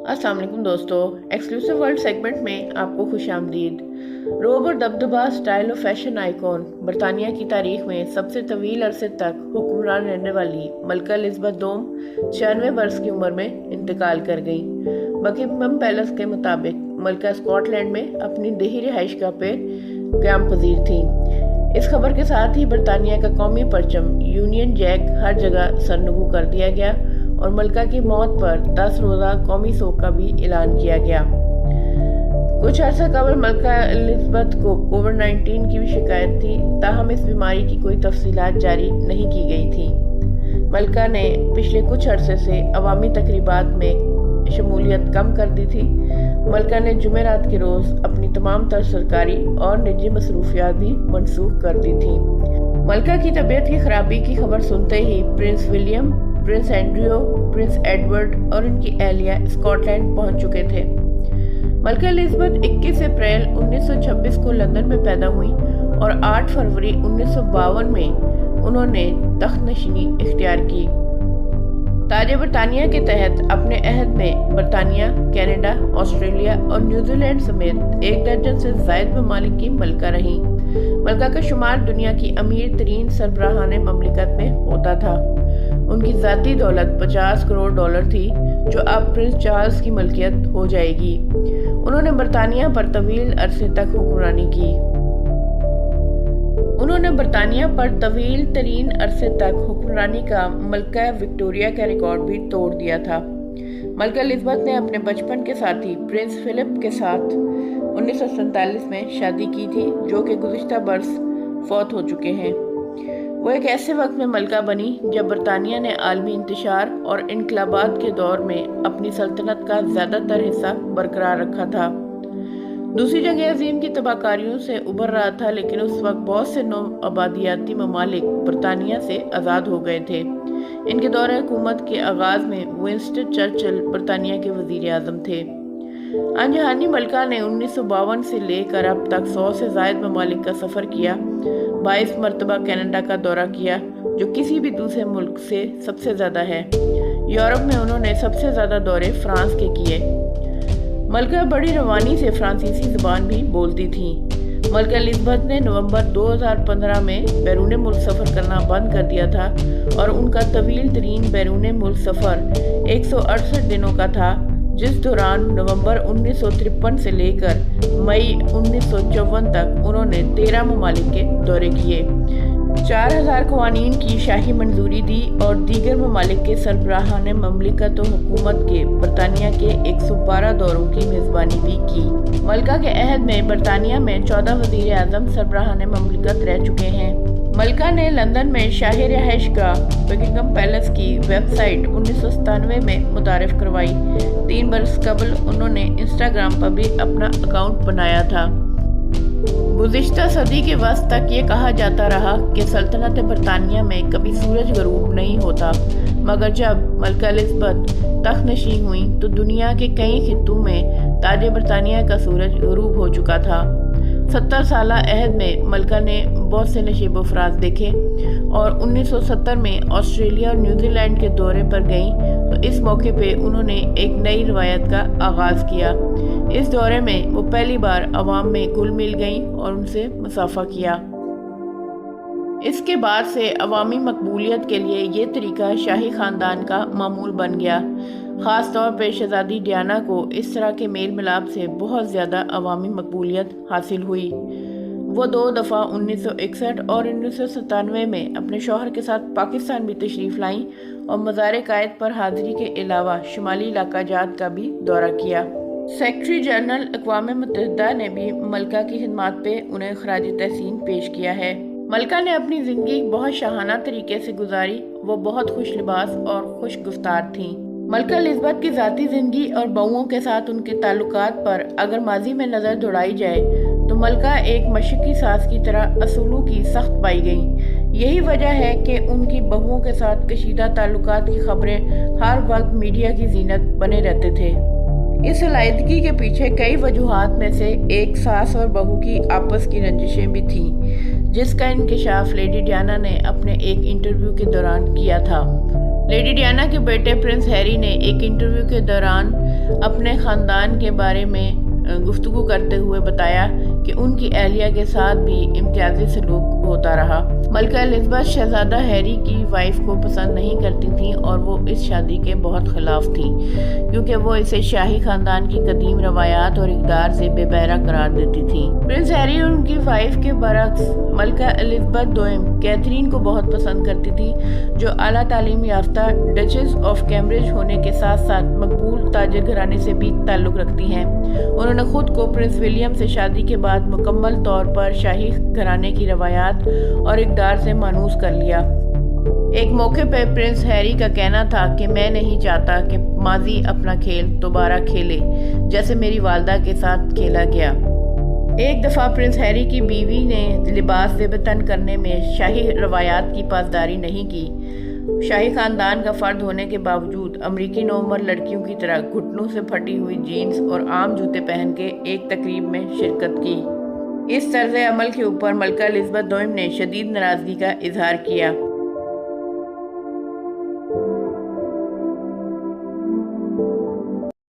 अस्सलाम वालेकुम दोस्तों, एक्सक्लूसिव वर्ल्ड सेगमेंट में आपको खुश आमदीद। रोब और दबदबा, स्टाइल और फैशन आइकॉन, बरतानिया की तारीख में सबसे तवील अरसे तक हुक्मरान रहने वाली मलका एलिज़ाबेथ दोम 96 वर्ष की उम्र में इंतकाल कर गई। बकिंघम पैलेस के मुताबिक मलका स्कॉटलैंड में अपनी देही रिहाइश का पे क़याम पजीर थी। इस खबर के साथ ही बरतानिया का कौमी परचम यूनियन जैक हर जगह सरनगू कर दिया गया और मलका की मौत पर 10 रोज़ा कौमी शोक का भी ऐलान किया गया। कुछ अर्सा कबल मलका एलिज़ाबेथ को कोविड-19 की भी शिकायत थी, ताहम इस बीमारी की कोई तफसीलात जारी नहीं की गई थी। मलका ने पिछले कुछ अरसे से अवामी तकरीबात में शमूलियत कम कर दी थी। मलका ने जुमेरात के रोज़ अपनी तमाम तर सरकारी और निजी मसरूफियात भी मनसूख कर दी थी। मलका की तबीयत की खराबी की खबर सुनते ही Prince William, Prince Andrew, Prince Edward और उनकी अहलिया स्कॉटलैंड पहुंच चुके थे। मलका एलिज़ाबेथ 21 अप्रैल 1926 को लंदन में पैदा हुई और 8 फरवरी 1952 में उन्होंने तख्तनशीनी इख्तियार की। ताज बरतानिया के तहत अपने अहद में बरतानिया, कनाडा, ऑस्ट्रेलिया और न्यूजीलैंड समेत 1 दर्जन से ज़ायद ममालिक की मलका रही। मलका का शुमार दुनिया की अमीर तरीन सरबराहान ममलिकत में होता था। उनकी ज़ाती दौलत 50 करोड़ डॉलर थी, जो अब प्रिंस चार्ल्स की मलकियत हो जाएगी। उन्होंने बरतानिया पर तवील अरसे तक हुक्मरानी की। उन्होंने बरतानिया पर तवील तरीन अरसे तक हुक्मरानी का मलका विक्टोरिया का रिकॉर्ड भी तोड़ दिया था। मलका एलिज़ाबेथ ने अपने बचपन के साथी प्रिंस फिलिप के साथ 1947 में शादी की थी, जो कि गुज़िश्ता बरस फौत हो चुके हैं। वो एक ऐसे वक्त में मलका बनी जब बरतानिया ने आलमी इंतशार और इनकलाबात के दौर में अपनी सल्तनत का ज़्यादातर हिस्सा बरकरार रखा था। दूसरी जंग अजीम की तबाहकारियों से उबर रहा था, लेकिन उस वक्त बहुत से नौ आबादियाती ममालिक बरतानिया से आज़ाद हो गए थे। इनके दौर हुकूमत के आगाज़ में विंस्टन चर्चिल बरतानिया के वज़ीर आज़म थे। अनजहानी मलका ने 1952 से लेकर अब तक 100 से ज़ायद ममालिक का सफ़र किया। 22 मरतबा कनाडा का दौरा किया, जो किसी भी दूसरे मुल्क से सबसे ज़्यादा है। यूरोप में उन्होंने सबसे ज़्यादा दौरे फ्रांस के किए। मलका बड़ी रवानी से फ्रांसीसी ज़बान भी बोलती थी। मलका एलिज़ाबेथ ने नवंबर 2015 में बैरून मुल्क सफ़र करना बंद कर दिया था और उनका तवील तरीन बैरून मुल्क सफ़र 168 दिनों का था, जिस दौरान नवंबर 1953 से लेकर मई 1954 तक उन्होंने 13 ममालिक के दौरे किए, 4000 कवानीन की शाही मंजूरी दी और दीगर ममालिक के सरबराहान ममलिकत और हुकूमत के बरतानिया के 112 दौरों की मेज़बानी भी की। मलका के अहद में बरतानिया में 14 वज़ीर आज़म सरबराहान ममलिकत रह चुके हैं। मलका ने लंदन में शाही रिहाइश का बकिंघम पैलेस की वेबसाइट 1997 में मुतारिफ करवाई। 3 बरस कबल उन्होंने इंस्टाग्राम पर भी अपना अकाउंट बनाया था। गुज़िश्ता सदी के वस्त तक ये कहा जाता रहा कि सल्तनत बरतानिया में कभी सूरज गरूब नहीं होता, मगर जब मलका एलिज़ाबेथ तख्तनशीं हुई तो दुनिया के कई खित्तों में ताज बरतानिया का सूरज गरूब हो चुका था। 70 साला अहद में मलका ने बहुत से नशीब फराज देखे और 1970 में ऑस्ट्रेलिया और न्यूजीलैंड के दौरे पर गईं, तो इस मौके पे उन्होंने एक नई रवायत का आगाज़ किया। इस दौरे में वो पहली बार अवाम में घुल मिल गईं और उनसे मुसाफा किया। इसके बाद से अवामी मकबूलियत के लिए ये तरीका शाही ख़ानदान का मामूल बन गया। ख़ास तौर पर शहज़ादी डियाना को इस तरह के मेल मिलाप से बहुत ज़्यादा अवामी मकबूलियत हासिल हुई। वो 2 दफ़ा 1961 और 1997 में अपने शौहर के साथ पाकिस्तान भी तशरीफ़ लाईं और मज़ार कायद पर हाज़िरी के अलावा शुमाली इलाका जात का भी दौरा किया। सेक्रेटरी जनरल अक़वाम मुत्तहिदा ने भी मलका की खिदमात पे उन्हें खराज तहसीन पेश किया है। मलका ने अपनी ज़िंदगी बहुत शाहाना तरीके से गुजारी। वो बहुत खुश लिबास और खुश गुफ्तार थीं। मलका एलिज़ाबेथ की ज़ाती ज़िंदगी और बहुओं के साथ उनके ताल्लुकात पर अगर माजी में नज़र दौड़ाई जाए तो मलका एक मशक़ी सास की तरह असूलों की सख्त पाई गई। यही वजह है कि उनकी बहुओं के साथ कशीदा ताल्लुकात की खबरें हर वक्त मीडिया की जीनत बने रहते थे। इस सलाहियत के पीछे कई वजूहात में से एक सास और बहू की आपस की रंजिशें भी थीं, जिसका इंकशाफ लेडी डियाना ने अपने एक इंटरव्यू के दौरान किया था। لیڈی ڈیانا کے بیٹے پرنس ہیری نے ایک انٹرویو کے دوران اپنے خاندان کے بارے میں گفتگو کرتے ہوئے بتایا کہ ان کی اہلیہ کے ساتھ بھی امتیازی سلوک ہوتا رہا۔ ملکہ الزبتھ شہزادہ ہیری کی وائف کو پسند نہیں کرتی تھیں اور وہ اس شادی کے بہت خلاف تھیں کیونکہ وہ اسے شاہی خاندان کی قدیم روایات اور اقدار سے بے بہرا قرار دیتی تھیں۔ پرنس ہیری اور ان کی وائف کے برعکس ملکہ الزبتھ دوئم کیتھرین کو بہت پسند کرتی تھی، جو اعلیٰ تعلیم یافتہ ڈچز آف کیمبرج ہونے کے ساتھ ساتھ مقبول تاجر گھرانے سے بھی تعلق رکھتی ہیں۔ انہوں نے خود کو پرنس ولیم سے شادی کے بعد مکمل طور پر شاہی گھرانے کی روایات اور اقدار سے مانوس کر لیا۔ ایک موقع پہ پرنس ہیری کا کہنا تھا کہ میں نہیں چاہتا کہ ماضی اپنا کھیل دوبارہ کھیلے جیسے میری والدہ کے ساتھ کھیلا گیا۔ ایک دفعہ پرنس ہیری کی بیوی نے لباس زیب تن کرنے میں شاہی روایات کی پاسداری نہیں کی۔ شاہی خاندان کا فرد ہونے کے باوجود امریکی نوعمر لڑکیوں کی طرح گھٹنوں سے پھٹی ہوئی جینز اور عام جوتے پہن کے ایک تقریب میں شرکت کی۔ اس طرز عمل کے اوپر ملکہ الزبتھ دوئم نے شدید ناراضگی کا اظہار کیا۔